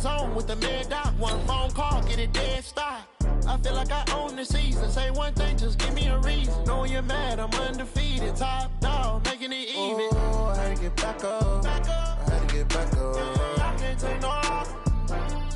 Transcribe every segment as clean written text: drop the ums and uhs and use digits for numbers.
zone with the mid dot. One phone call, get it dead start. I feel like I own the season. Say one thing, just give me a reason. Know you're mad, I'm undefeated. Top dog, making it even. Oh, I had to get back up. I had to get back up. I can't take no loss.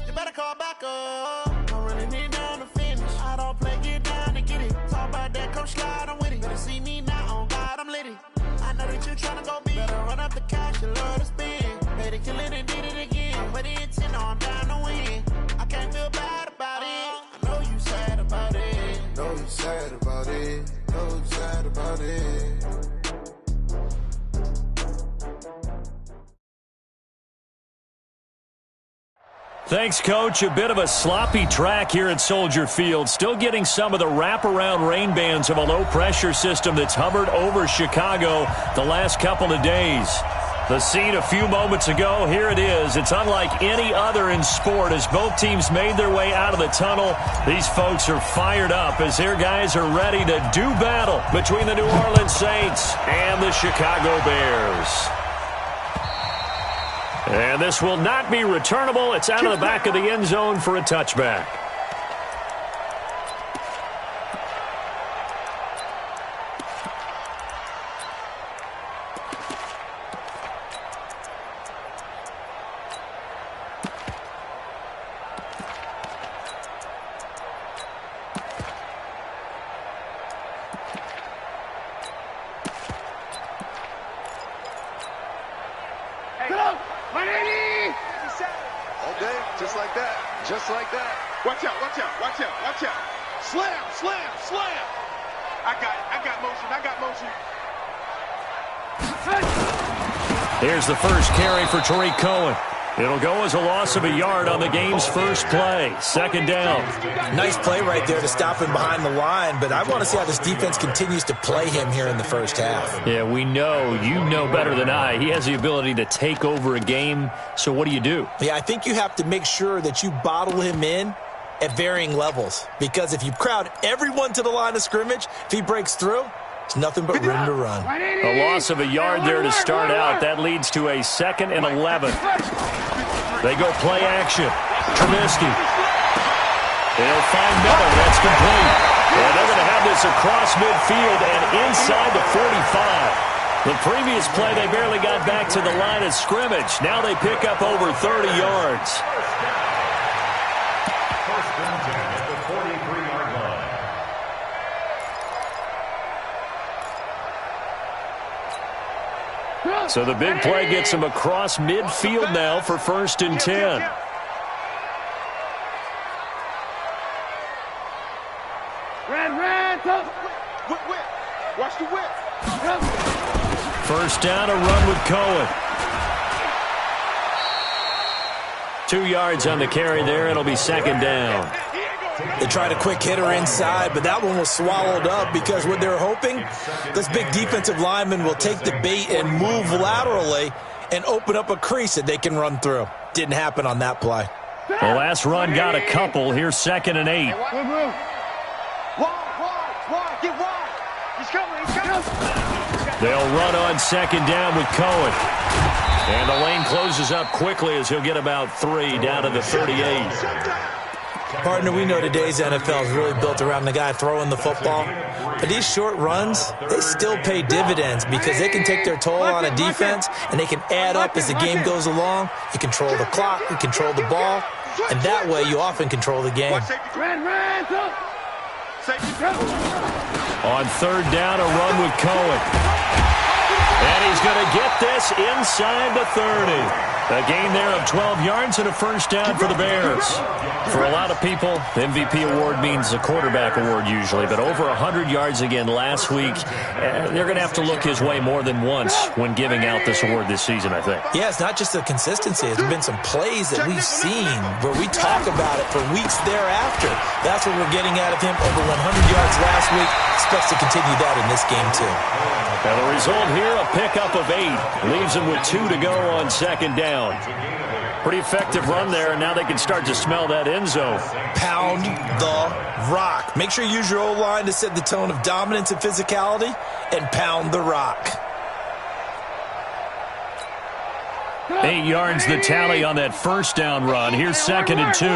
You better call back up. I'm running it down to finish. I don't play, get down to get it. Talk about that, come slide, I'm with it. Better see me now, on God, I'm litty. I know that you're trying to go big. Better run up the cash, you love to spend. Better kill it and did it again. But the intent, no, I'm down to win. I can't feel bad about it. I know you sad about it. Know you sad about it. Know you sad about it. Thanks, Coach. A bit of a sloppy track here at Soldier Field. Still getting some of the wraparound rain bands of a low-pressure system that's hovered over Chicago the last couple of days. The scene a few moments ago, here it is. It's unlike any other in sport as both teams made their way out of the tunnel. These folks are fired up as their guys are ready to do battle between the New Orleans Saints and the Chicago Bears. And this will not be returnable. It's out of the back of the end zone for a touchback. Just like that. Watch out, watch out, watch out, watch out. Slam, slam, slam. I got motion. Here's the first carry for Tariq Cohen. It'll go as a loss of a yard on the game's first play. Second down. Nice play right there to stop him behind the line, but I want to see how this defense continues to play him here in the first half. Yeah, we know. You know better than I. He has the ability to take over a game, so what do you do? Yeah, I think you have to make sure that you bottle him in at varying levels, because if you crowd everyone to the line of scrimmage, if he breaks through, it's nothing but room to run. A loss of a yard there to start out. That leads to a 2nd and 11. They go play action. Trubisky. They'll find Miller. That's complete. And they're going to have this across midfield and inside the 45. The previous play, they barely got back to the line of scrimmage. Now they pick up over 30 yards. First down 10 at the 43-yard line. So the big play gets him across midfield now for 1st and 10. Watch the whip. First down, a run with Cohen. 2 yards on the carry there. It'll be 2nd down. They tried a quick hitter inside, but that one was swallowed up because what they're hoping, this big defensive lineman will take the bait and move laterally and open up a crease that they can run through. Didn't happen on that play. The last run got a couple. Here's 2nd and 8. Get wide. He's coming. They'll run on 2nd down with Cohen. And the lane closes up quickly as he'll get about 3 down to the 38. Partner, we know today's NFL is really built around the guy throwing the football. But these short runs, they still pay dividends because they can take their toll on a defense and they can add up as the game goes along. You control the clock, you control the ball, and that way you often control the game. On 3rd down, a run with Cohen. And he's going to get this inside the 30. A gain there of 12 yards and a first down for the Bears. For a lot of people, the MVP award means a quarterback award usually, but over 100 yards again last week. They're going to have to look his way more than once when giving out this award this season, I think. Yeah, it's not just the consistency. There's been some plays that we've seen where we talk about it for weeks thereafter. That's what we're getting out of him. Over 100 yards last week. Expects to continue that in this game, too. Now the result here, a pickup of 8. Leaves them with 2 to go on 2nd down. Pretty effective run there, and now they can start to smell that end zone. Pound the rock. Make sure you use your O-line to set the tone of dominance and physicality, and pound the rock. 8 yards the tally on that first down run. Here's 2nd and 2.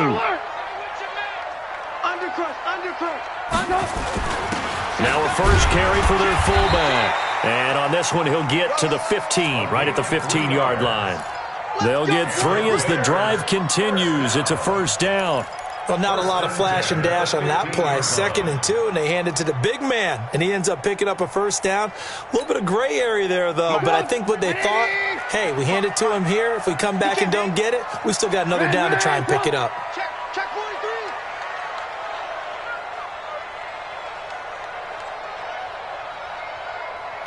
Now a first carry for their fullback. And on this one, he'll get to the 15, right at the 15-yard line. They'll get 3 as the drive continues. It's a first down. Well, not a lot of flash and dash on that play. 2nd and 2, and they hand it to the big man, and he ends up picking up a first down. A little bit of gray area there, though, but I think what they thought, hey, we hand it to him here. If we come back and don't get it, we still got another down to try and pick it up. Check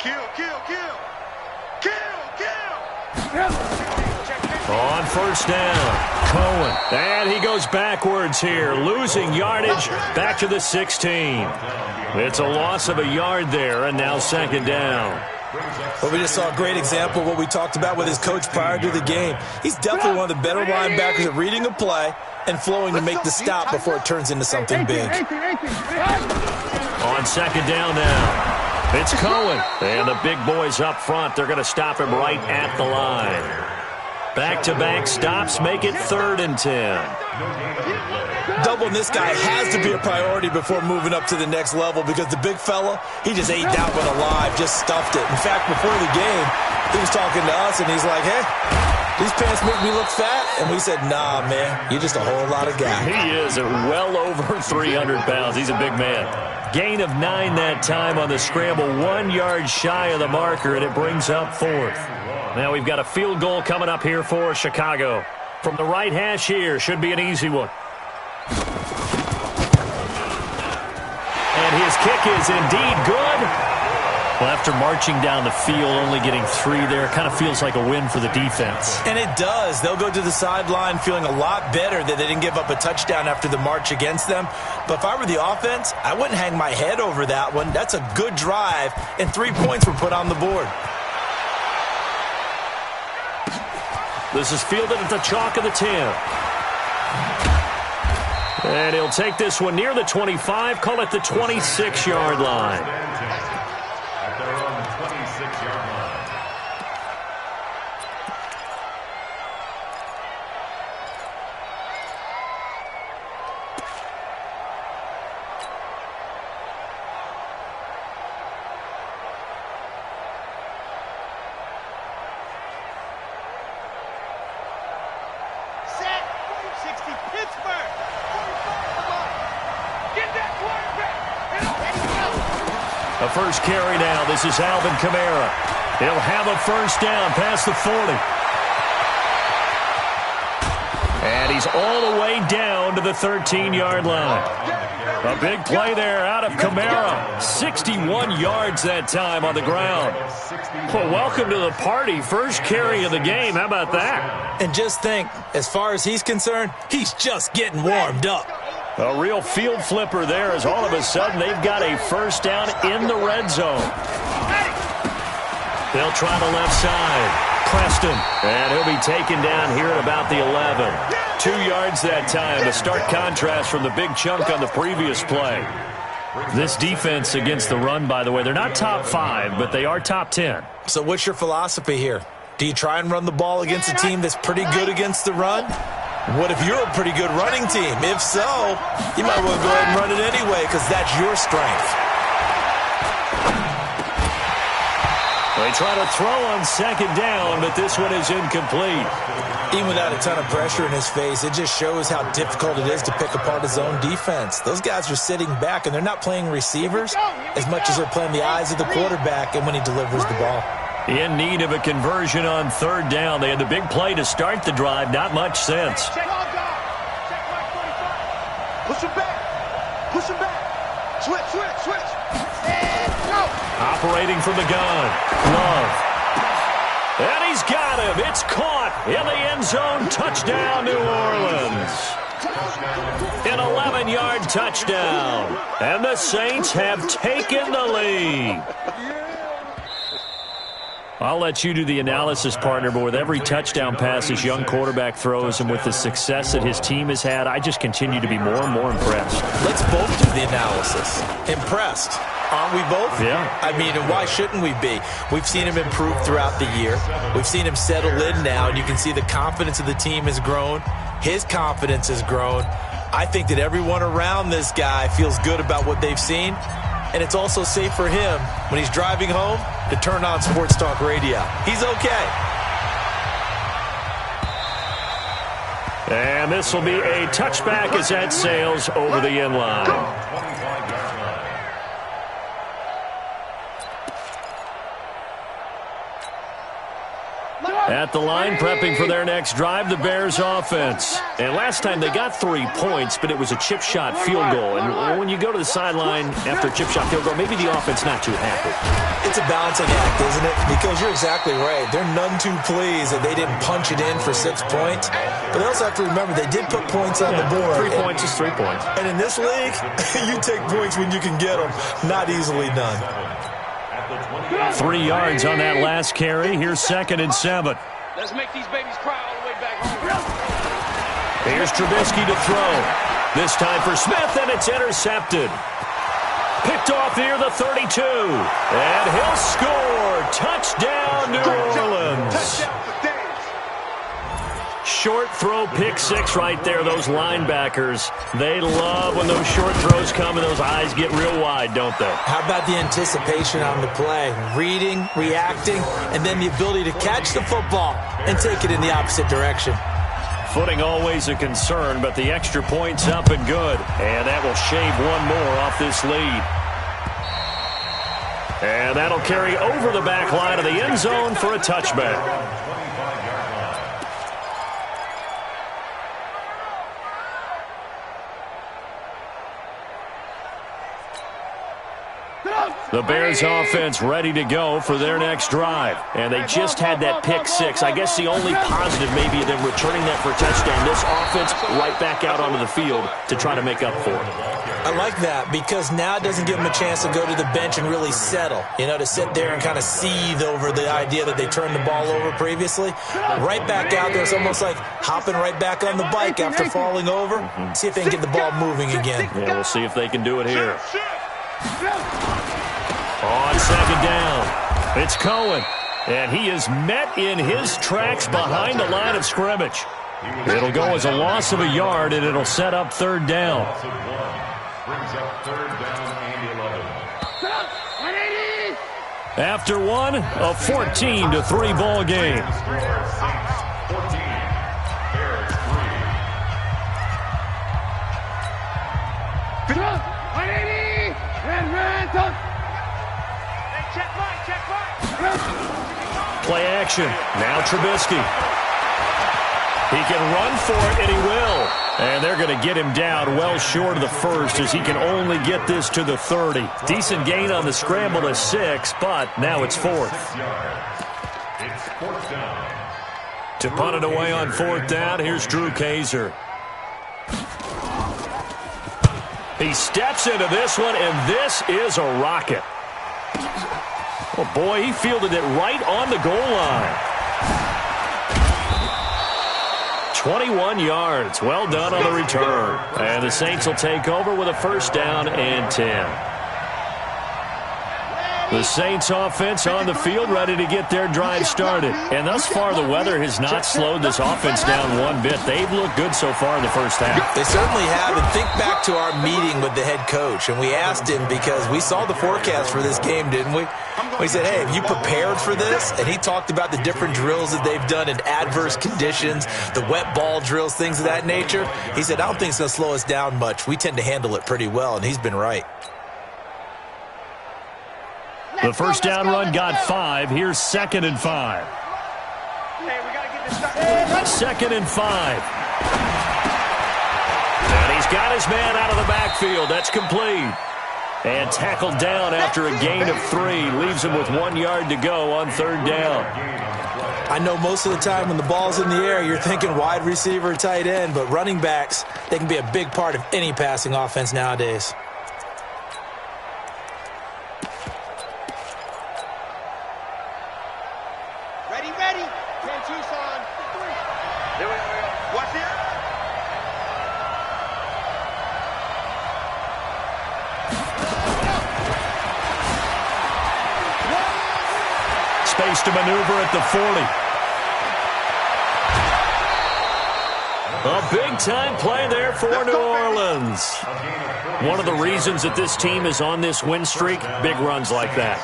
43. Kill. On first down, Cohen. And he goes backwards here, losing yardage back to the 16. It's a loss of a yard there, and now 2nd down. Well, we just saw a great example of what we talked about with his coach prior to the game. He's definitely one of the better linebackers at reading a play and flowing to make the stop before it turns into something big. On 2nd down now, it's Cohen. And the big boys up front, they're going to stop him right at the line. Back-to-back stops make it 3rd and 10. Doubling this guy has to be a priority before moving up to the next level because the big fella, he just ate that one alive, just stuffed it. In fact, before the game, he was talking to us, and he's like, hey, these pants make me look fat? And we said, nah, man, you're just a whole lot of guy. He is at well over 300 pounds. He's a big man. Gain of 9 that time on the scramble, 1 yard shy of the marker, and it brings up 4th. Now we've got a field goal coming up here for Chicago. From the right hash here, should be an easy one. And his kick is indeed good. Well, after marching down the field, only getting 3 there, kind of feels like a win for the defense. And it does. They'll go to the sideline feeling a lot better that they didn't give up a touchdown after the march against them. But if I were the offense, I wouldn't hang my head over that one. That's a good drive, and 3 points were put on the board. This is fielded at the chalk of the 10. And he'll take this one near the 25, call it the 26-yard line. At their own 26-yard line. A first carry now. This is Alvin Kamara. He'll have a first down past the 40. And he's all the way down to the 13-yard line. A big play there out of Kamara. 61 yards that time on the ground. Well, welcome to the party. First carry of the game. How about that? And just think, as far as he's concerned, he's just getting warmed up. A real field flipper there as all of a sudden they've got a first down in the red zone. They'll try the left side. Preston. And he'll be taken down here at about the 11. 2 yards that time. A stark contrast from the big chunk on the previous play. This defense against the run, by the way, they're not top 5, but they are top 10. So what's your philosophy here? Do you try and run the ball against a team that's pretty good against the run? What if you're a pretty good running team? If so, you might well go ahead and run it anyway because that's your strength. They try to throw on second down, but this one is incomplete. Even without a ton of pressure in his face, it just shows how difficult it is to pick apart his own defense. Those guys are sitting back, and they're not playing receivers as much as they're playing the eyes of the quarterback and when he delivers the ball. In need of a conversion on third down. They had the big play to start the drive. Not much sense. Push him back. Push him back. Switch. And go. Operating from the gun. Love. And he's got him. It's caught in the end zone. Touchdown, New Orleans. An 11-yard touchdown. And the Saints have taken the lead. I'll let you do the analysis, partner, but with every touchdown pass this young quarterback throws and with the success that his team has had, I just continue to be more and more impressed. Let's both do the analysis. Impressed. Aren't we both? Yeah. I mean, and why shouldn't we be? We've seen him improve throughout the year. We've seen him settle in now, and you can see the confidence of the team has grown. His confidence has grown. I think that everyone around this guy feels good about what they've seen, and it's also safe for him when he's driving home to turn on Sports Talk Radio. He's okay. And this will be a touchback as that sails over the end line. At the line, prepping for their next drive, the Bears offense. And last time they got 3 points, but it was a chip shot field goal. And when you go to the sideline after a chip shot field goal, maybe the offense not too happy. It's a balancing act, isn't it? Because you're exactly right. They're none too pleased that they didn't punch it in for 6 points. But they also have to remember they did put points on the board. 3 points is 3 points. And in this league, you take points when you can get them. Not easily done. 3 yards on that last carry. Here's 2nd and 7. Let's make these babies cry all the way back home. Here's Trubisky to throw. This time for Smith, and it's intercepted. Picked off near the 32. And he'll score. Touchdown, New Orleans. Touchdown for Davis. Short throw, pick 6 right there. Those linebackers, they love when those short throws come and those eyes get real wide, don't they? How about the anticipation on the play? Reading, reacting, and then the ability to catch the football and take it in the opposite direction. Footing always a concern, but the extra point's up and good. And that will shave one more off this lead. And that'll carry over the back line of the end zone for a touchback. The Bears offense ready to go for their next drive. And they just had that pick 6. I guess the only positive maybe of them returning that for a touchdown. This offense right back out onto the field to try to make up for it. I like that because now it doesn't give them a chance to go to the bench and really settle. You know, to sit there and kind of seethe over the idea that they turned the ball over previously. Right back out there. It's almost like hopping right back on the bike after falling over. See if they can get the ball moving again. Yeah, we'll see if they can do it here. On 2nd down, it's Cohen, and he is met in his tracks behind the line of scrimmage. It'll go as a loss of a yard, and it'll set up 3rd down. Brings up 3rd down and 11. After one, a 14-3 ball game. 14, Bears 3. Play action. Now Trubisky. He can run for it, and he will. And they're going to get him down well short of the first as he can only get this to the 30. Decent gain on the scramble to 6, but now it's 4th. It's 4th down. To punt it away on 4th down, here's Drew Kaiser. He steps into this one, and this is a rocket. Oh, boy, he fielded it right on the goal line. 21 yards. Well done on the return. And the Saints will take over with a 1st down and 10. The Saints offense on the field ready to get their drive started. And thus far, the weather has not slowed this offense down one bit. They've looked good so far in the first half. They certainly have. And think back to our meeting with the head coach. And we asked him because we saw the forecast for this game, didn't we? We said, hey, have you prepared for this? And he talked about the different drills that they've done in adverse conditions, the wet ball drills, things of that nature. He said, I don't think it's going to slow us down much. We tend to handle it pretty well, and he's been right. The 1st down run got 5. Here's 2nd and 5. Hey, we gotta get this started. 2nd and 5. And he's got his man out of the backfield. That's complete. And tackled down after a gain of 3. Leaves him with 1 yard to go on 3rd down. I know most of the time when the ball's in the air, you're thinking wide receiver, tight end, but running backs, they can be a big part of any passing offense nowadays. Ready. 10-2, son. Here we go. Watch it. space to maneuver at the 40. A big-time play there for New Orleans. One of the reasons that this team is on this win streak, big runs like that.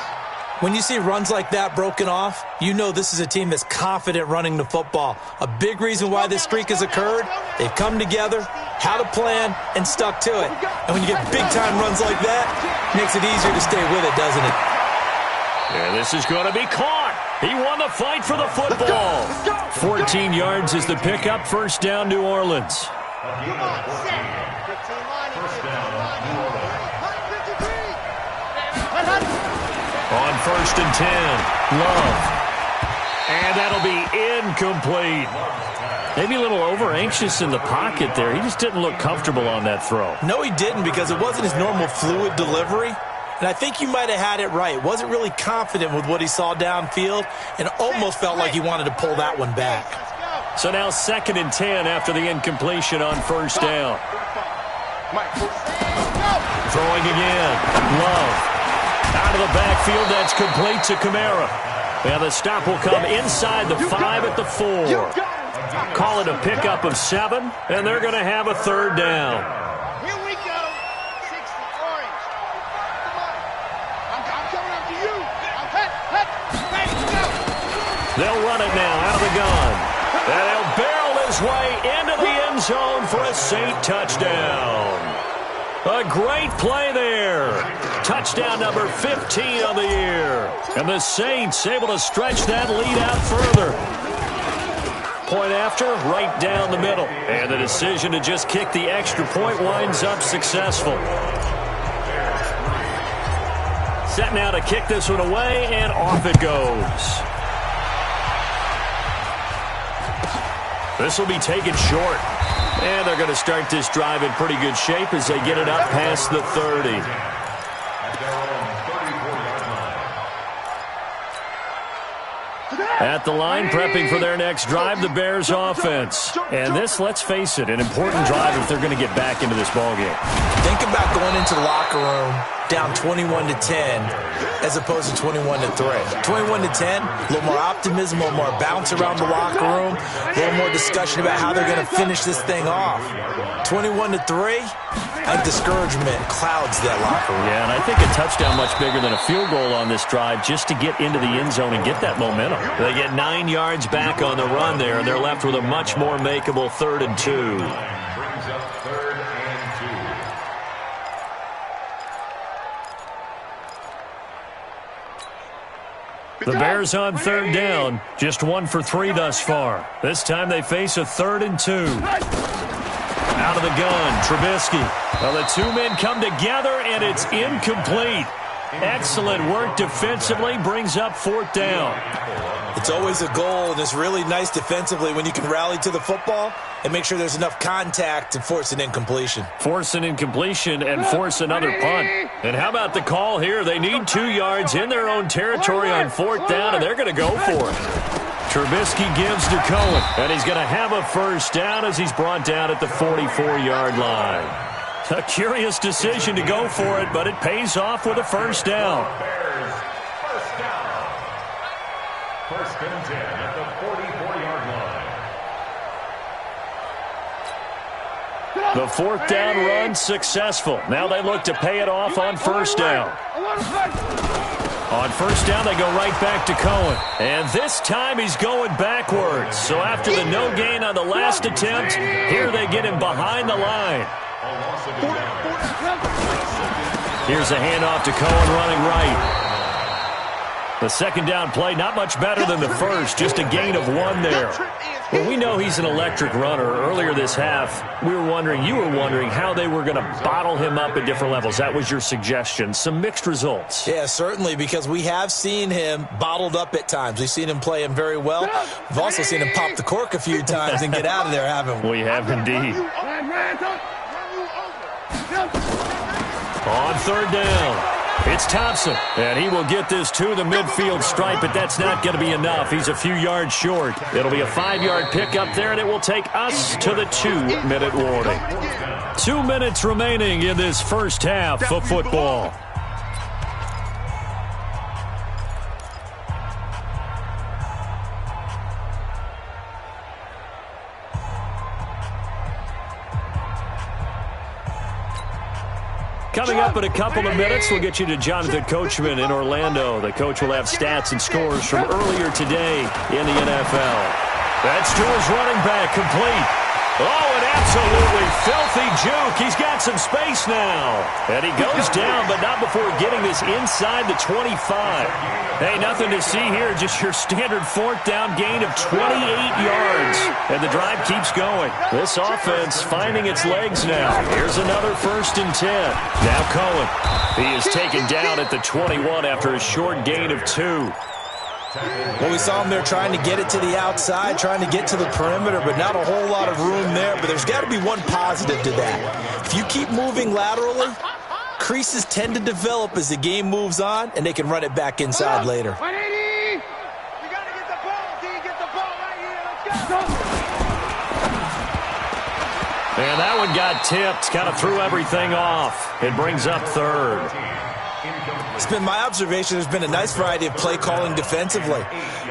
When you see runs like that broken off, you know this is a team that's confident running the football. A big reason why this streak has occurred, they've come together, had a plan, and stuck to it. And when you get big-time runs like that, it makes it easier to stay with it, doesn't it? And this is going to be caught. He won the fight for the football. 14 yards is the pickup. First down, New Orleans. On 1st and 10, Love. And that'll be incomplete. Maybe a little over-anxious in the pocket there. He just didn't look comfortable on that throw. No, he didn't, because it wasn't his normal fluid delivery. And I think you might have had it right. Wasn't really confident with what he saw downfield and almost felt like he wanted to pull that one back. So now 2nd and 10 after the incompletion on 1st down. Throwing again. Love. Out of the backfield, that's complete to Kamara. And the stop will come inside the 5 at the 4. Call it a pickup of 7, and they're going to have a 3rd down. Here we go. 60 orange. Come on. I'm coming up to you. Ready to go. They'll run it now out of the gun. And he'll barrel his way into the end zone for a Saint touchdown. A great play there. Touchdown number 15 on the year. And the Saints able to stretch that lead out further. Point after, right down the middle. And the decision to just kick the extra point winds up successful. Set now to kick this one away, and off it goes. This will be taken short. And they're going to start this drive in pretty good shape as they get it up past the 30. At the line, prepping for their next drive, the Bears offense. And this, let's face it, an important drive if they're going to get back into this ballgame. Think about going into the locker room down 21-10 as opposed to 21-3. 21-10, a little more optimism, a little more bounce around the locker room, a little more discussion about how they're going to finish this thing off. 21-3, I think discouragement clouds that locker room. Yeah, and I think a touchdown much bigger than a field goal on this drive just to get into the end zone and get that momentum. They get 9 yards back on the run there, and they're left with a much more makeable 3rd and 2. Brings up 3rd and 2. The Bears on 3rd down, just 1 for 3 thus far. This time they face a 3rd and 2. Out of the gun, Trubisky. Well, the 2 men come together, and it's incomplete. Excellent work defensively, brings up 4th down. It's always a goal, and it's really nice defensively when you can rally to the football and make sure there's enough contact to force an incompletion. Force an incompletion and force another punt. And how about the call here? They need 2 yards in their own territory on 4th down, and they're going to go for it. Trubisky gives to Cohen, and he's going to have a 1st down as he's brought down at the 44-yard line. A curious decision to go for it, but it pays off with a 1st down. Bears, 1st down. 1st and 10 at the 44-yard line. The 4th down run successful. Now they look to pay it off on 1st down. On 1st down, they go right back to Cohen. And this time he's going backwards. So after the no gain on the last attempt, here they get him behind the line. Here's a handoff to Cohen running right. The 2nd down play, not much better than the first, just a gain of 1 there. Well, we know he's an electric runner. Earlier this half, you were wondering how they were going to bottle him up at different levels. That was your suggestion. Some mixed results. Yeah, certainly, because we have seen him bottled up at times. We've seen him play him very well. We've also seen him pop the cork a few times and get out of there, haven't we? We have indeed. On 3rd down, it's Thompson, and he will get this to the midfield stripe, but that's not going to be enough. He's a few yards short. It'll be a 5-yard pickup there, and it will take us to the 2-minute warning. 2 minutes remaining in this first half of football. Coming up in a couple of minutes, we'll get you to Jonathan Coachman in Orlando. The coach will have stats and scores from earlier today in the NFL. That's to his running back, complete. Oh, an absolutely filthy juke. He's got some space now. And he goes down, but not before getting this inside the 25. Hey, nothing to see here. Just your standard fourth down gain of 28 yards. And the drive keeps going. This offense finding its legs now. Here's another 1st and 10. Now Cohen. He is taken down at the 21 after a short gain of 2. Well, we saw him there trying to get it to the outside, trying to get to the perimeter, but not a whole lot of room there. But there's got to be one positive to that. If you keep moving laterally, creases tend to develop as the game moves on, and they can run it back inside later. 180! You got to get the ball. Do you get the ball right here? Let's go. And that one got tipped, kind of threw everything off. It brings up 3rd. It's been my observation there's been a nice variety of play calling defensively.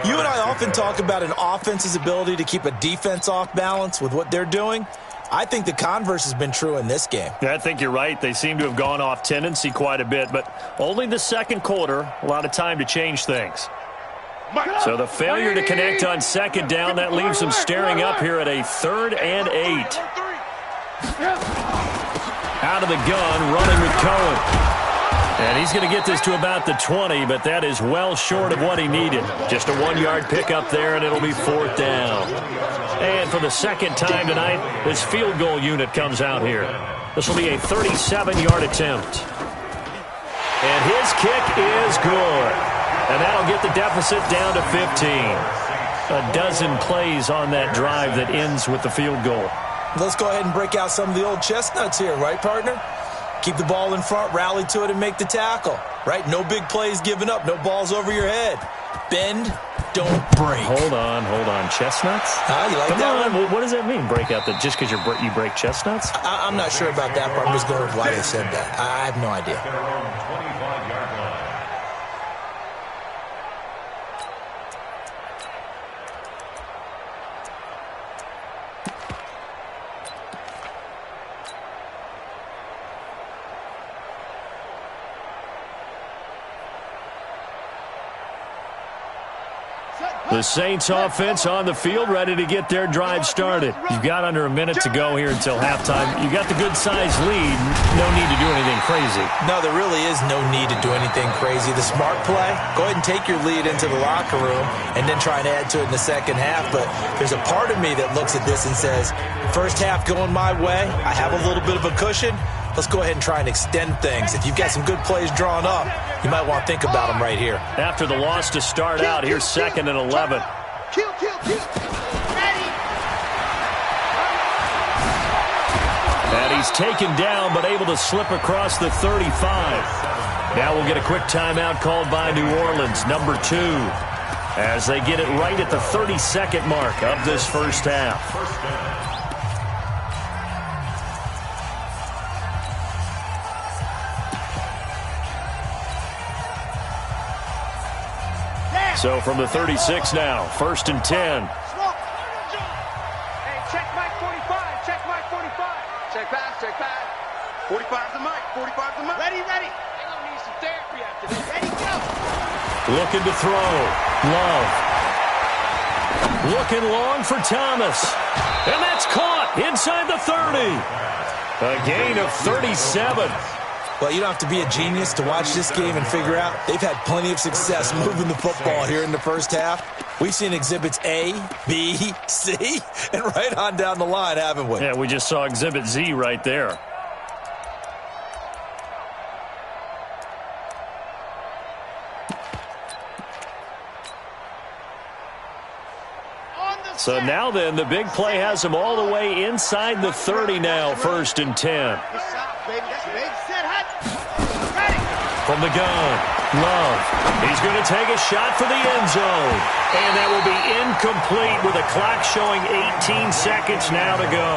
You and I often talk about an offense's ability to keep a defense off balance with what they're doing. I think the converse has been true in this game. Yeah, I think you're right. They seem to have gone off tendency quite a bit, but only the second quarter, a lot of time to change things. So the failure to connect on 2nd down, that leaves them staring up here at a 3rd and 8. Out of the gun, running with Cohen. And he's going to get this to about the 20, but that is well short of what he needed. Just a 1-yard pickup there, and it'll be 4th down. And for the second time tonight, this field goal unit comes out here. This will be a 37-yard attempt. And his kick is good. And that'll get the deficit down to 15. A dozen plays on that drive that ends with the field goal. Let's go ahead and break out some of the old chestnuts here, right, partner? Keep the ball in front, rally to it, and make the tackle, right? No big plays given up, no balls over your head. Bend, don't break. Hold on. Chestnuts? You like Come that on. one? What does that mean, break out? Just because you break chestnuts? I'm not sure about that part. I'm just going with why they said that. I have no idea. The Saints offense on the field, ready to get their drive started. You've got under a minute to go here until halftime. You got the good-sized lead. No need to do anything crazy. No, there really is no need to do anything crazy. The smart play, go ahead and take your lead into the locker room and then try and add to it in the second half. But there's a part of me that looks at this and says, first half going my way, I have a little bit of a cushion. Let's go ahead and try and extend things. If you've got some good plays drawn up, you might want to think about them right here. After the loss to start out, here's 2nd and 11. Kill. Ready. And he's taken down, but able to slip across the 35. Now we'll get a quick timeout called by New Orleans, number 2, as they get it right at the 32nd mark of this first half. So from the 36 now, 1st and 10. Hey, check Mike 45. Check Mike 45. Check pass. 45's the mic. 45's the mic. Ready. They're going to need some therapy after this. Ready, go. Looking to throw. Love. Looking long for Thomas. And that's caught inside the 30. A gain of 37. Well, you don't have to be a genius to watch this game and figure out they've had plenty of success moving the football here in the first half. We've seen exhibits A, B, C, and right on down the line, haven't we? Yeah, we just saw exhibit Z right there. So now then, the big play has them all the way inside the 30 now, 1st and 10. From the gun, Love. He's going to take a shot for the end zone. And that will be incomplete with a clock showing 18 seconds now to go.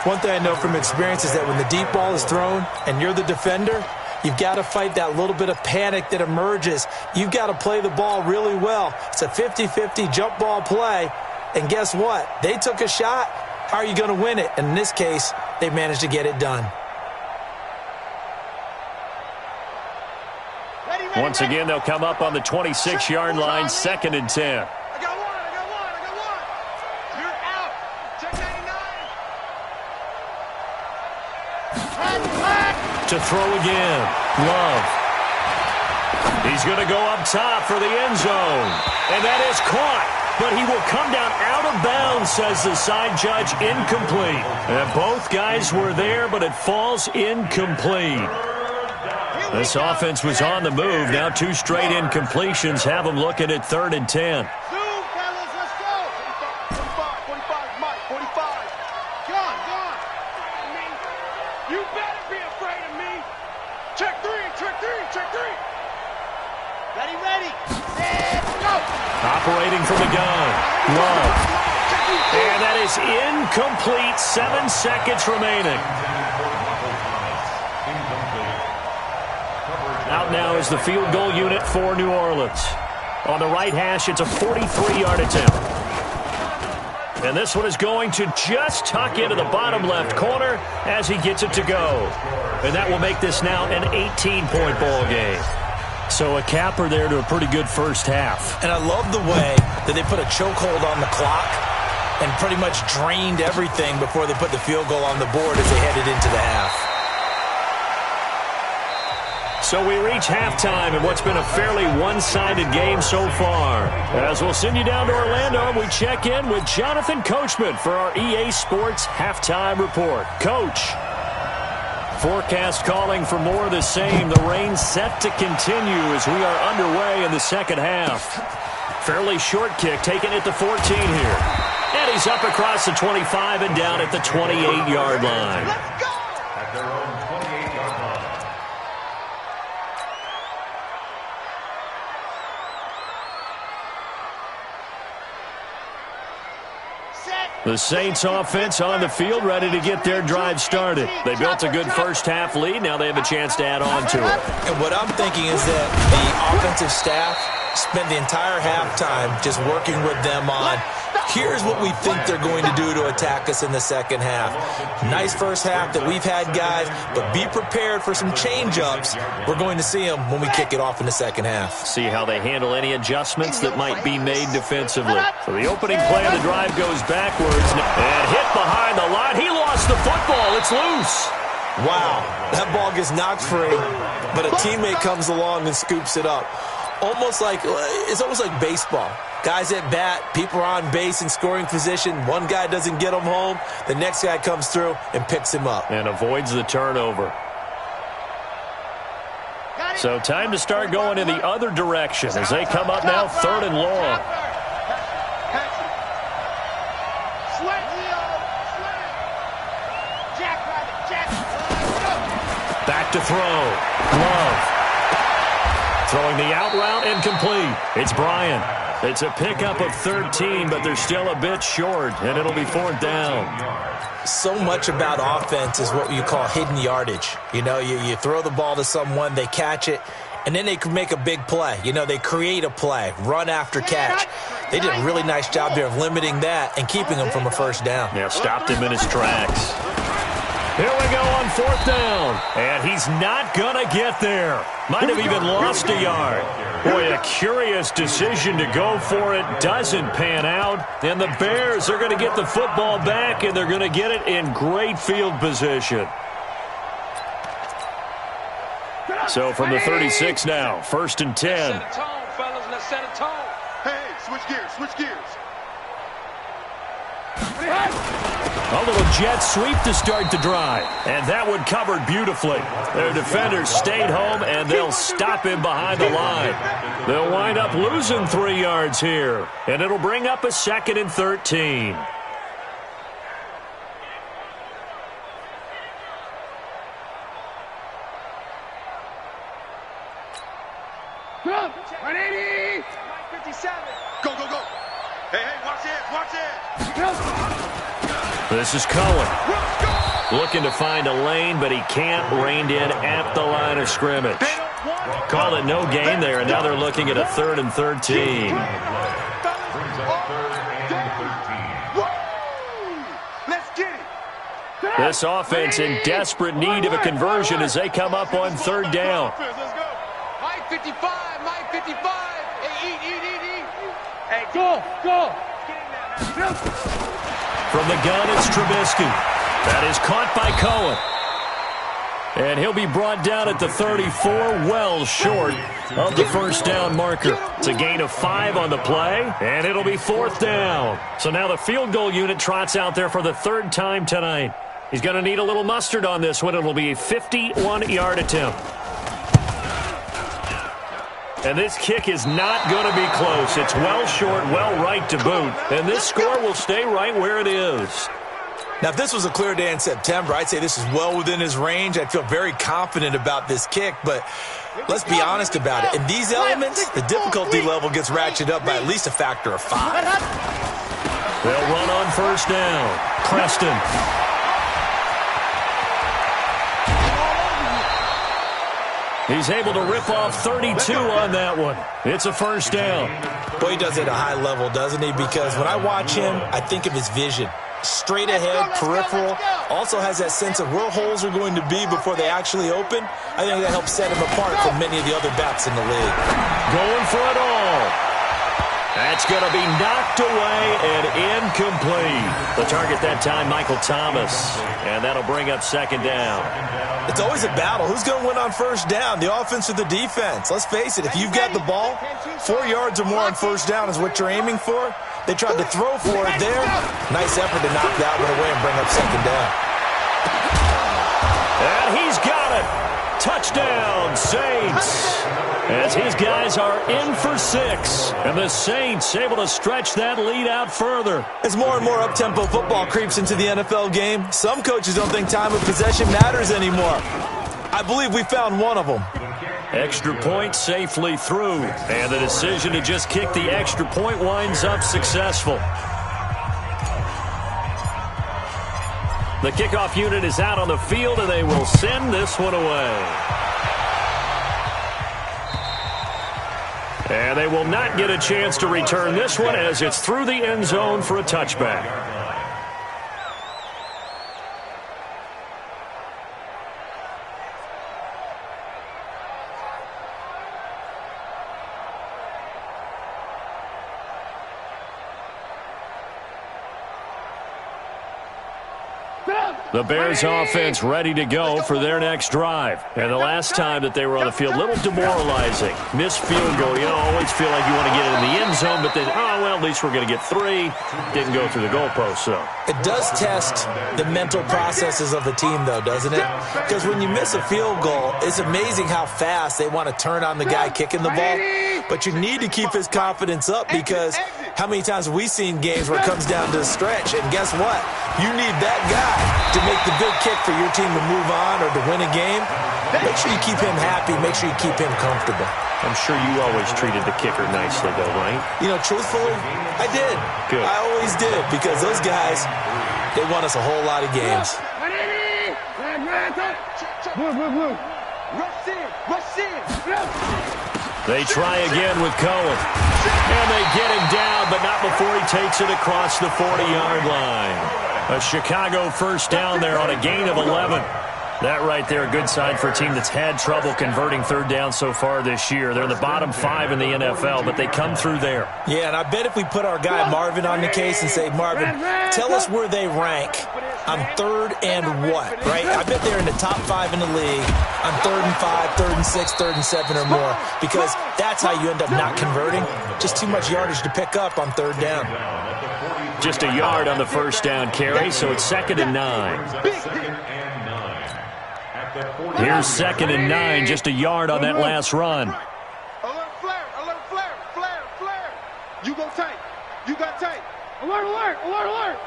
One thing I know from experience is that when the deep ball is thrown and you're the defender, you've got to fight that little bit of panic that emerges. You've got to play the ball really well. It's a 50-50 jump ball play. And guess what? They took a shot. How are you going to win it? And in this case, they managed to get it done. Once again, they'll come up on the 26-yard line, 2nd and 10. I got one. You're out. Check 99. To throw again. Love. He's going to go up top for the end zone. And that is caught. But he will come down out of bounds, says the side judge. Incomplete. And both guys were there, but it falls incomplete. This offense was on the move. Now 2 straight incompletions have them looking at 3rd and 10. Zoom, fellas, let's go. 45, Mike, 45. Go on. You better be afraid of me. Check three. Ready. Set, go. Operating from the gun. Love. And that is incomplete. 7 seconds remaining. Out now is the field goal unit for New Orleans. On the right hash, it's a 43-yard attempt. And this one is going to just tuck into the bottom left corner as he gets it to go. And that will make this now an 18-point ball game. So a capper there to a pretty good first half. And I love the way that they put a chokehold on the clock and pretty much drained everything before they put the field goal on the board as they headed into the half. So we reach halftime in what's been a fairly one-sided game so far. As we'll send you down to Orlando, we check in with Jonathan Coachman for our EA Sports Halftime Report. Coach. Forecast calling for more of the same. The rain set to continue as we are underway in the second half. Fairly short kick taken at the 14 here. And he's up across the 25 and down at the 28-yard line. Let's go. At their own 28-yard line. The Saints offense on the field, ready to get their drive started. They built a good first half lead. Now they have a chance to add on to it. And what I'm thinking is that the offensive staff spent the entire halftime just working with them on, here's what we think they're going to do to attack us in the second half. Nice first half that we've had, guys, but be prepared for some change-ups. We're going to see them when we kick it off in the second half. See how they handle any adjustments that might be made defensively. So the opening play of the drive goes backwards and hit behind the line. He lost the football. It's loose. Wow, that ball gets knocked free, but a teammate comes along and scoops it up. It's almost like baseball. Guys at bat, people are on base in scoring position. One guy doesn't get him home. The next guy comes through and picks him up. And avoids the turnover. So time to start going in the other direction as they come up now 3rd and long. Back to throw. Love. Throwing the out route incomplete. It's Bryant. It's a pickup of 13, but they're still a bit short, and it'll be 4th down. So much about offense is what you call hidden yardage. You know, you throw the ball to someone, they catch it, and then they can make a big play. You know, they create a play, run after catch. They did a really nice job there of limiting that and keeping him from a first down. Yeah, stopped him in his tracks. Here we go on 4th down. And he's not going to get there. Might have even lost a yard. Boy, a curious decision to go for it. Doesn't pan out. And the Bears are going to get the football back, and they're going to get it in great field position. So from the 36 now, 1st and 10. Set a tone, fellas. Let's set a tone. Hey, switch gears. A little jet sweep to start the drive. And that one covered beautifully. Their defenders stayed home, and they'll stop him behind the line. They'll wind up losing 3 yards here. And it'll bring up a 2nd and 13. Go. 180. 57. Go. Hey, watch it. This is Cohen. Looking to find a lane, but he can't. Reined in at the line of scrimmage. Call it no gain there, and now they're looking at a 3rd and 13. Let's get it. This offense in desperate need of a conversion as they come up on 3rd down. Let's go. Mike, Mike 55, Mike 55. Hey, eat. Hey, go. From the gun, it's Trubisky. That is caught by Cohen. And he'll be brought down at the 34, well short of the first down marker. It's a gain of 5 on the play, and it'll be 4th down. So now the field goal unit trots out there for the 3rd time tonight. He's going to need a little mustard on this one. It'll be a 51-yard attempt. And this kick is not going to be close. It's well short, well right to boot. And this score will stay right where it is. Now, if this was a clear day in September, I'd say this is well within his range. I'd feel very confident about this kick, but let's be honest about it. In these elements, the difficulty level gets ratcheted up by at least a factor of 5. They'll run on first down. Preston. He's able to rip off 32 on that one. It's a first down. Boy, he does it at a high level, doesn't he? Because when I watch him, I think of his vision. Straight ahead, peripheral, also has that sense of where holes are going to be before they actually open. I think that helps set him apart from many of the other backs in the league. Going for it all. That's going to be knocked away and incomplete. The target that time, Michael Thomas. And that'll bring up 2nd down. It's always a battle. Who's going to win on first down, the offense or the defense? Let's face it, if you've got the ball, 4 yards or more on first down is what you're aiming for. They tried to throw for it there. Nice effort to knock that one away and bring up 2nd down. And he's got it. Touchdown, Saints. As his guys are in for 6. And the Saints able to stretch that lead out further. As more and more up-tempo football creeps into the NFL game, some coaches don't think time of possession matters anymore. I believe we found one of them. Extra point safely through. And the decision to just kick the extra point winds up successful. The kickoff unit is out on the field, and they will send this one away. And they will not get a chance to return this one as it's through the end zone for a touchback. The Bears offense ready to go for their next drive. And the last time that they were on the field, a little demoralizing. Missed field goal. You always feel like you want to get it in the end zone, but then, well, at least we're going to get 3. Didn't go through the goalpost, so. It does test the mental processes of a team, though, doesn't it? Because when you miss a field goal, it's amazing how fast they want to turn on the guy kicking the ball. But you need to keep his confidence up because how many times have we seen games where it comes down to a stretch? And guess what? You need that guy to make the big kick for your team to move on or to win a game. Make sure you keep him happy. Make sure you keep him comfortable. I'm sure you always treated the kicker nicely, though, right? You know, truthfully, I did. Good. I always did because those guys, they won us a whole lot of games. They try again with Cohen. And they get him down, but not before he takes it across the 40-yard line. A Chicago first down there on a gain of 11. That right there, a good sign for a team that's had trouble converting third down so far this year. They're in the bottom 5 in the NFL, but they come through there. Yeah, and I bet if we put our guy Marvin on the case and say, Marvin, tell us where they rank on 3rd and what, right? I bet they're in the top 5 in the league on 3rd and 5, 3rd and 6, 3rd and 7 or more, because that's how you end up not converting. Just too much yardage to pick up on 3rd down. Just a yard on the first down carry, so it's 2nd and 9. Here's 2nd and 9, just a yard on that last run. Alert flare, alert flare, flare, flare. You go tight. You got tight. Alert, alert, alert, alert.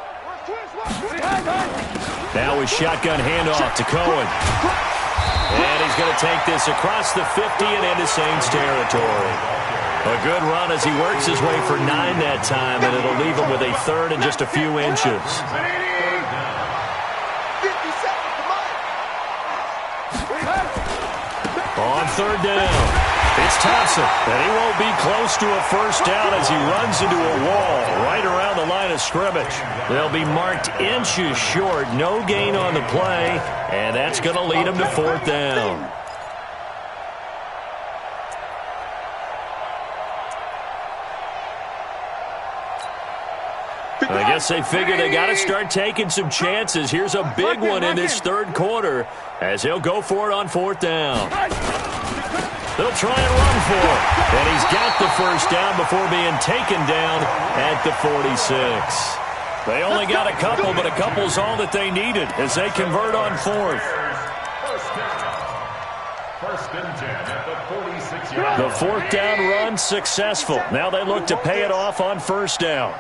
Now a shotgun handoff to Cohen. And he's going to take this across the 50 and into Saints territory. A good run as he works his way for 9 that time, and it'll leave him with a 3rd and just a few inches. On 3rd down, it's Thompson, and he won't be close to a first down as he runs into a wall right around the line of scrimmage. They'll be marked inches short, no gain on the play, and that's going to lead him to 4th down. I guess they figure they got to start taking some chances. Here's a big one in this third quarter as he'll go for it on fourth down. They'll try and run for it. And he's got the first down before being taken down at the 46. They only got a couple, but a couple's all that they needed as they convert on fourth. First and 10 at the 46-yard line. The fourth down run successful. Now they look to pay it off on first down.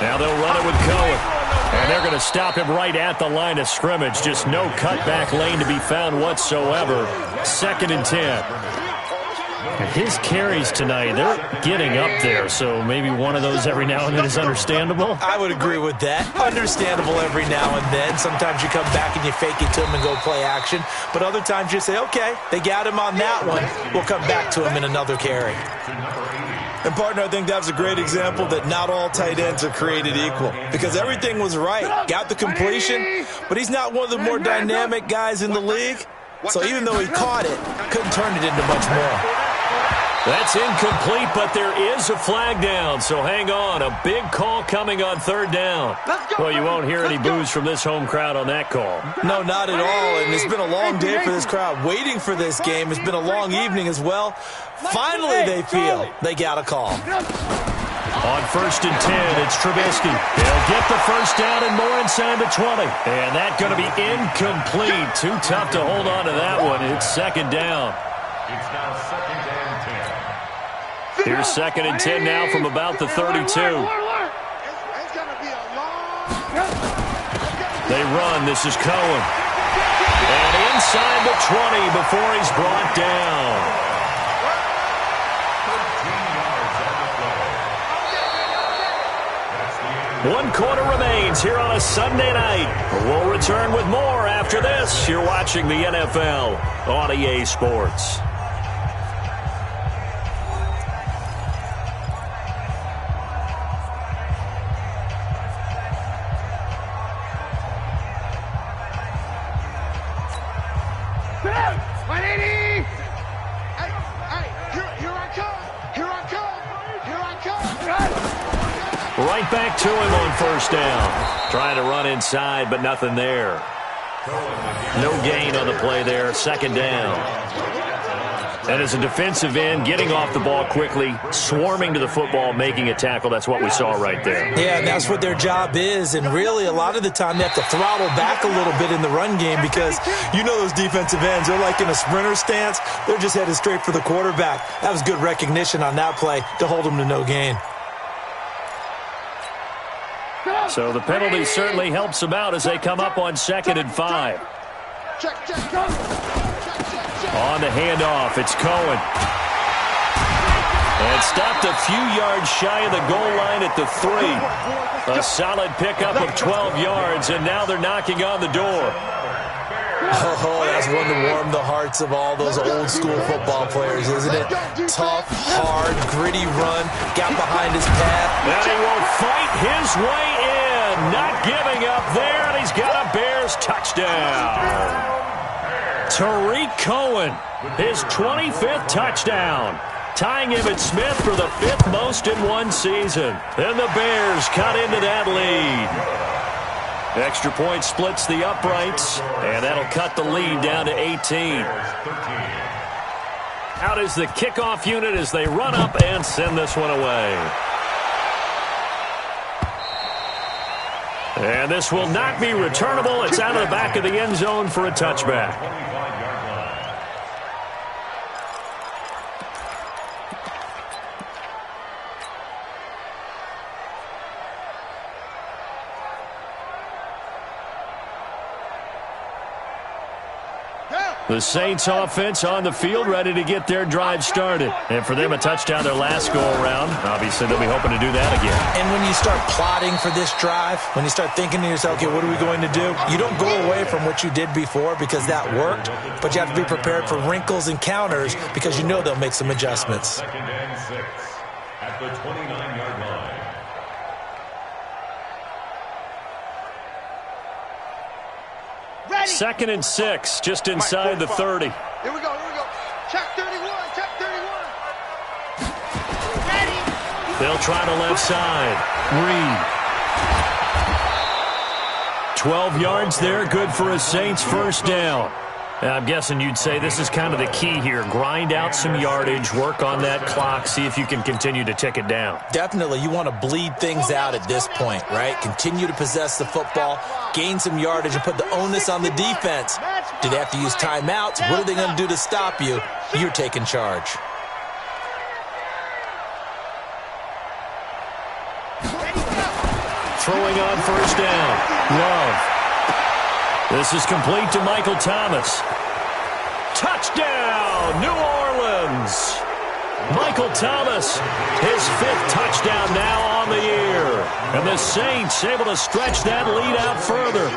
Now they'll run it with Cohen. And they're going to stop him right at the line of scrimmage. Just no cutback lane to be found whatsoever. 2nd and 10. His carries tonight, they're getting up there, so maybe one of those every now and then is understandable. I would agree with that. Understandable every now and then. Sometimes you come back and you fake it to him and go play action. But other times you say, okay, they got him on that one. We'll come back to him in another carry. And, partner, I think that was a great example that not all tight ends are created equal because everything was right. Got the completion, but he's not one of the more dynamic guys in the league. So even though he caught it, couldn't turn it into much more. That's incomplete, but there is a flag down, so hang on. A big call coming on third down. Well, you won't hear any boos from this home crowd on that call. No, not at all, and it's been a long day for this crowd waiting for this game. It's been a long evening as well. Finally, they feel they got a call. On 1st and 10, it's Trubisky. They'll get the first down and more inside the 20. And that's going to be incomplete. Too tough to hold on to that one. It's 2nd down. It's now 2nd and 10. Here's 2nd and 10 now from about the 32. They run. This is Cohen. And inside the 20 before he's brought down. 1 quarter remains here on a Sunday night. We'll return with more after this. You're watching the NFL on EA Sports. Right back to him on first down. Trying to run inside, but nothing there. No gain on the play there. 2nd down. And as a defensive end, getting off the ball quickly, swarming to the football, making a tackle, that's what we saw right there. Yeah, and that's what their job is. And really, a lot of the time, they have to throttle back a little bit in the run game because you know those defensive ends, they're like in a sprinter stance. They're just headed straight for the quarterback. That was good recognition on that play to hold them to no gain. So the penalty certainly helps them out as they come up on 2nd and 5. On the handoff, it's Cohen. And stopped a few yards shy of the goal line at the 3. A solid pickup of 12 yards, and now they're knocking on the door. Oh, that's one to warm the hearts of all those old-school football players, isn't it? Tough, hard, gritty run, got behind his path. And he will fight his way in, not giving up there, and he's got a Bears touchdown. Tariq Cohen, his 25th touchdown, tying Emmitt Smith for the 5th most in one season. And the Bears cut into that lead. Extra point splits the uprights, and that'll cut the lead down to 18. Out is the kickoff unit as they run up and send this one away. And this will not be returnable. It's out of the back of the end zone for a touchback. The Saints offense on the field ready to get their drive started. And for them, a touchdown their last go-around. Obviously, they'll be hoping to do that again. And when you start plotting for this drive, when you start thinking to yourself, okay, what are we going to do? You don't go away from what you did before because that worked, but you have to be prepared for wrinkles and counters because you know they'll make some adjustments. 2nd and 6 at the 29-yard line. Ready. 2nd and 6, just inside the 30. Here we go, here we go. Check 31, check 31. Ready. They'll try the left side. Reed. 12 yards there, good for a Saints first down. Now, I'm guessing you'd say this is kind of the key here. Grind out some yardage, work on that clock, see if you can continue to tick it down. Definitely. You want to bleed things out at this point, right? Continue to possess the football, gain some yardage, and put the onus on the defense. Do they have to use timeouts? What are they going to do to stop you? You're taking charge. Throwing on first down. Love. This is complete to Michael Thomas. Touchdown, New Orleans. Michael Thomas, his 5th touchdown now on the year. And the Saints able to stretch that lead out further.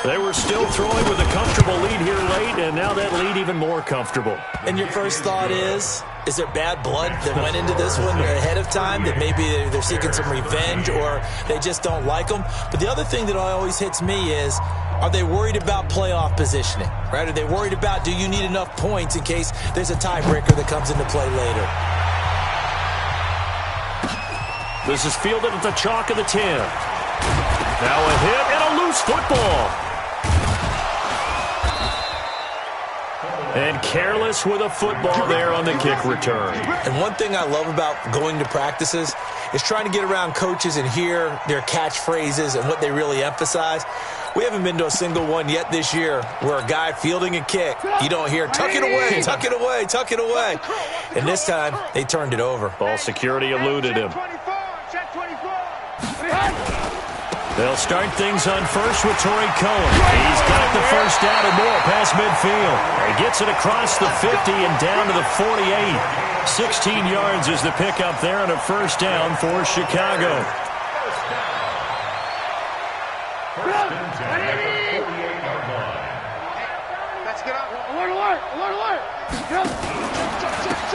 They were still throwing with a comfortable lead here late, and now that lead even more comfortable. And your first thought is there bad blood that went into this one ahead of time, that maybe they're seeking some revenge or they just don't like them? But the other thing that always hits me is, are they worried about playoff positioning, right? Are they worried about, do you need enough points in case there's a tiebreaker that comes into play later? This is fielded at the chalk of the 10. Now a hit and a loose football. And careless with a football there on the kick return. And one thing I love about going to practices is trying to get around coaches and hear their catchphrases and what they really emphasize. We haven't been to a single one yet this year where a guy fielding a kick, you don't hear, tuck it away, tuck it away, tuck it away. And this time, they turned it over. Ball security eluded him. They'll start things on first with Torrey Cohen. He's got the first down and more past midfield. He gets it across the 50 and down to the 48. 16 yards is the pickup there and a first down for Chicago. Let's get up. Alert, alert, alert, alert.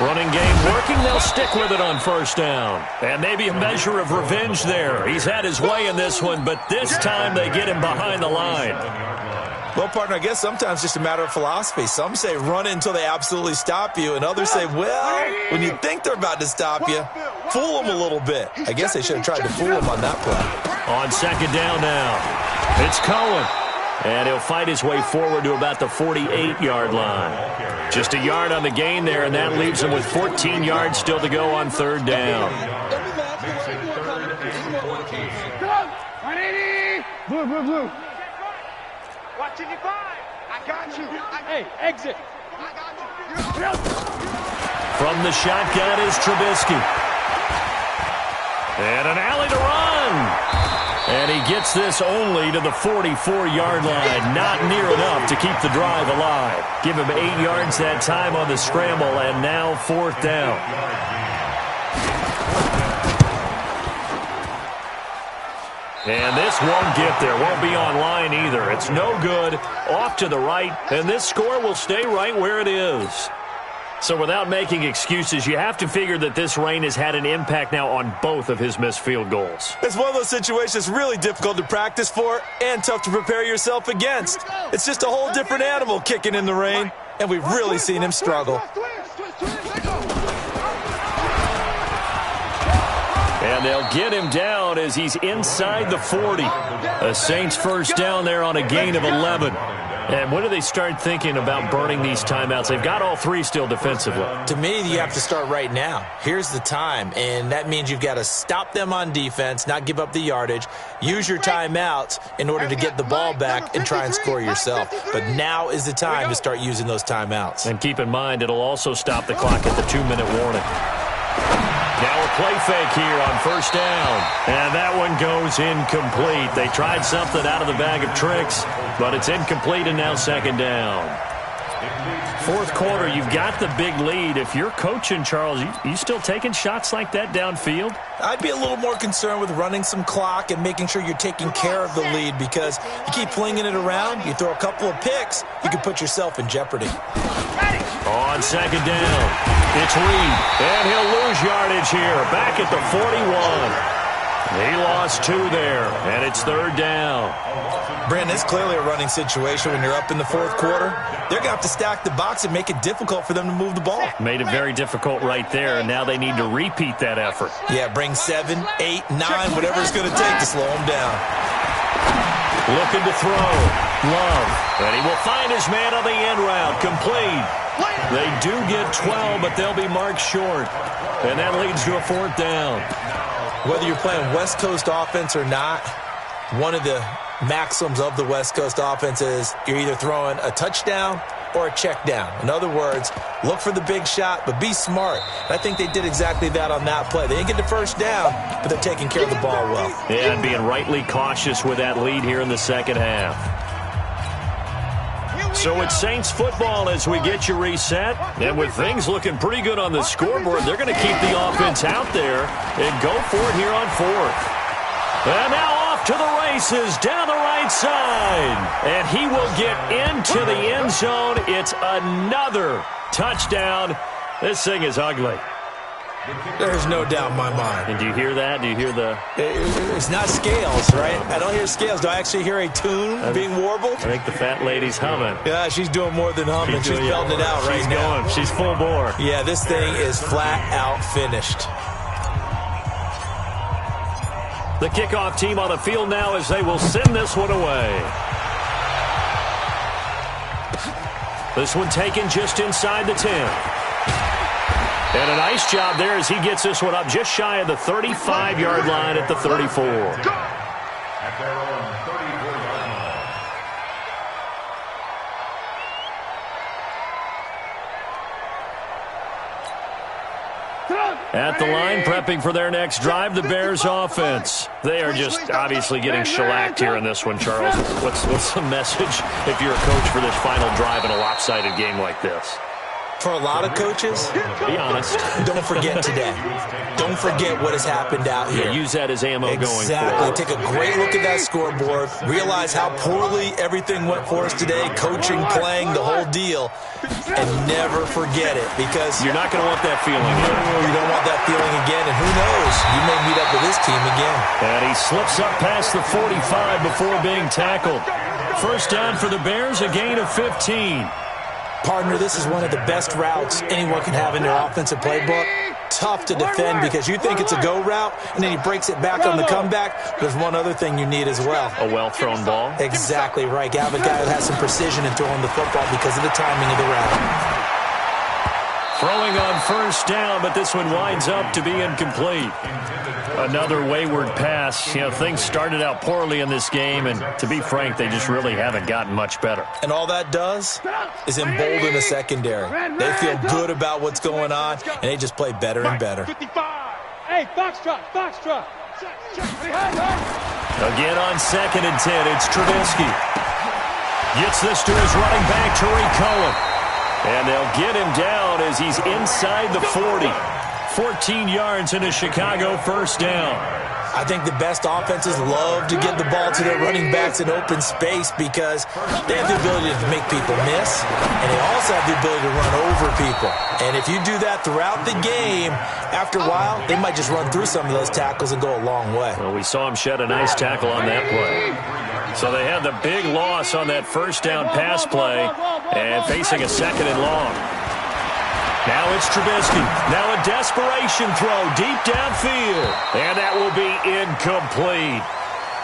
Running game working. They'll stick with it on first down. And maybe a measure of revenge there. He's had his way in this one, but this time they get him behind the line. Well, partner, I guess sometimes it's just a matter of philosophy. Some say run it until they absolutely stop you, and others say, well, when you think they're about to stop you, fool them a little bit. I guess they should have tried to fool them on that play. On second down now, it's Cohen. And he'll fight his way forward to about the 48-yard line. Just a yard on the gain there, and that leaves him with 14 yards still to go on third down. Blue, blue, blue. Watching you five. I got you. Hey, exit. I got you. From the shotgun is Trubisky. And an alley to run. And he gets this only to the 44-yard line. Not near enough to keep the drive alive. Give him 8 yards that time on the scramble, and now fourth down. And this won't get there. Won't be online either. It's no good. Off to the right, and this score will stay right where it is. So without making excuses, you have to figure that this rain has had an impact now on both of his missed field goals. It's one of those situations really difficult to practice for and tough to prepare yourself against. It's just a whole different animal kicking in the rain, and we've really seen him struggle. And they'll get him down as he's inside the 40. A Saints first down there on a gain of 11. And when do they start thinking about burning these timeouts? They've got all three still defensively. To me, you have to start right now. Here's the time, and that means you've got to stop them on defense, not give up the yardage, use your timeouts in order to get the ball back and try and score yourself. But now is the time to start using those timeouts. And keep in mind, it'll also stop the clock at the 2-minute warning. Now a play fake here on first down. And that one goes incomplete. They tried something out of the bag of tricks, but it's incomplete and now second down. Fourth quarter, you've got the big lead. If you're coaching, Charles, you still taking shots like that downfield? I'd be a little more concerned with running some clock and making sure you're taking care of the lead, because you keep flinging it around, you throw a couple of picks, you can put yourself in jeopardy. On second down, it's Reed, and he'll lose yardage here, back at the 41. He lost 2 there, and it's third down. Brandon, it's clearly a running situation when you're up in the fourth quarter. They're going to have to stack the box and make it difficult for them to move the ball. Made it very difficult right there, and now they need to repeat that effort. Yeah, bring 7, 8, 9, whatever it's going to take to slow them down. Looking to throw. Love. And he will find his man on the end route. Complete. They do get 12, but they'll be marked short. And that leads to a fourth down. Whether you're playing West Coast offense or not, one of the maxims of the West Coast offense is you're either throwing a touchdown or a check down. In other words, look for the big shot, but be smart. And I think they did exactly that on that play. They didn't get the first down, but they're taking care of the ball well. Yeah, and being rightly cautious with that lead here in the second half. So it's Saints football as we get you reset. And with things looking pretty good on the scoreboard, they're going to keep the offense out there and go for it here on fourth. And now off to the races down the right side. And he will get into the end zone. It's another touchdown. This thing is ugly. There's no doubt in my mind. And do you hear that? Do you hear the... It's not scales, right? I don't hear scales. Do I actually hear a tune being warbled? I think the fat lady's humming. Yeah, she's doing more than humming. She's belting it out right now. She's full bore. Yeah, this thing is flat out finished. The kickoff team on the field now as they will send this one away. This one taken just inside the 10. And a nice job there as he gets this one up just shy of the 35-yard line at the 34. At their own 34-yard line. At the line, prepping for their next drive, the Bears offense. They are just obviously getting shellacked here in this one, Charles. What's the message if you're a coach for this final drive in a lopsided game like this? For a lot of coaches, be honest, don't forget today. Don't forget what has happened out here. Yeah, use that as ammo going forward. Exactly. Take a great look at that scoreboard. Realize how poorly everything went for us today, coaching, playing, the whole deal, and never forget it because you're not going to want that feeling again. You don't want that feeling again, and who knows? You may meet up with this team again. And he slips up past the 45 before being tackled. First down for the Bears, a gain of 15. Partner, this is one of the best routes anyone can have in their offensive playbook. Tough to defend because you think it's a go route, and then he breaks it back on the comeback. There's one other thing you need as well. A well-thrown ball? Exactly right. You have a guy who has some precision in throwing the football because of the timing of the route. Throwing on first down, but this one winds up to be incomplete. Another wayward pass. You know, things started out poorly in this game, and to be frank, they just really haven't gotten much better. And all that does is embolden a secondary. They feel good about what's going on, and they just play better and better. Hey, foxtrot. Again on 2nd and 10, it's Trubisky. Gets this to his running back, Tariq Cohen. And they'll get him down as he's inside the 40. 14 yards in a Chicago first down. I think the best offenses love to give the ball to their running backs in open space because they have the ability to make people miss, and they also have the ability to run over people. And if you do that throughout the game, after a while, they might just run through some of those tackles and go a long way. Well, we saw him shed a nice tackle on that play. So they had the big loss on that first down pass play and facing a 2nd and long. Now it's Trubisky. Now a desperation throw deep downfield. And that will be incomplete.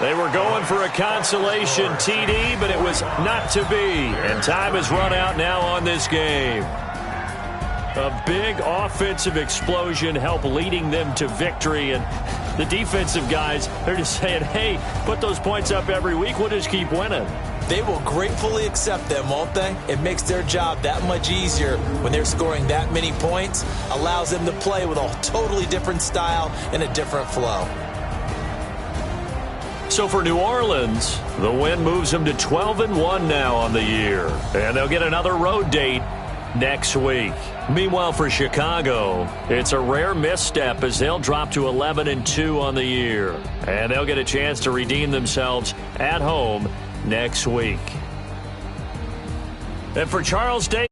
They were going for a consolation TD, but it was not to be. And time has run out now on this game. A big offensive explosion helped leading them to victory. And the defensive guys, they're just saying, hey, put those points up every week. We'll just keep winning. They will gratefully accept them, won't they? It makes their job that much easier when they're scoring that many points. Allows them to play with a totally different style and a different flow. So for New Orleans, the win moves them to 12-1 now on the year. And they'll get another road date next week. Meanwhile, for Chicago, it's a rare misstep as they'll drop to 11-2 on the year. And they'll get a chance to redeem themselves at home next week. And for Charles Day.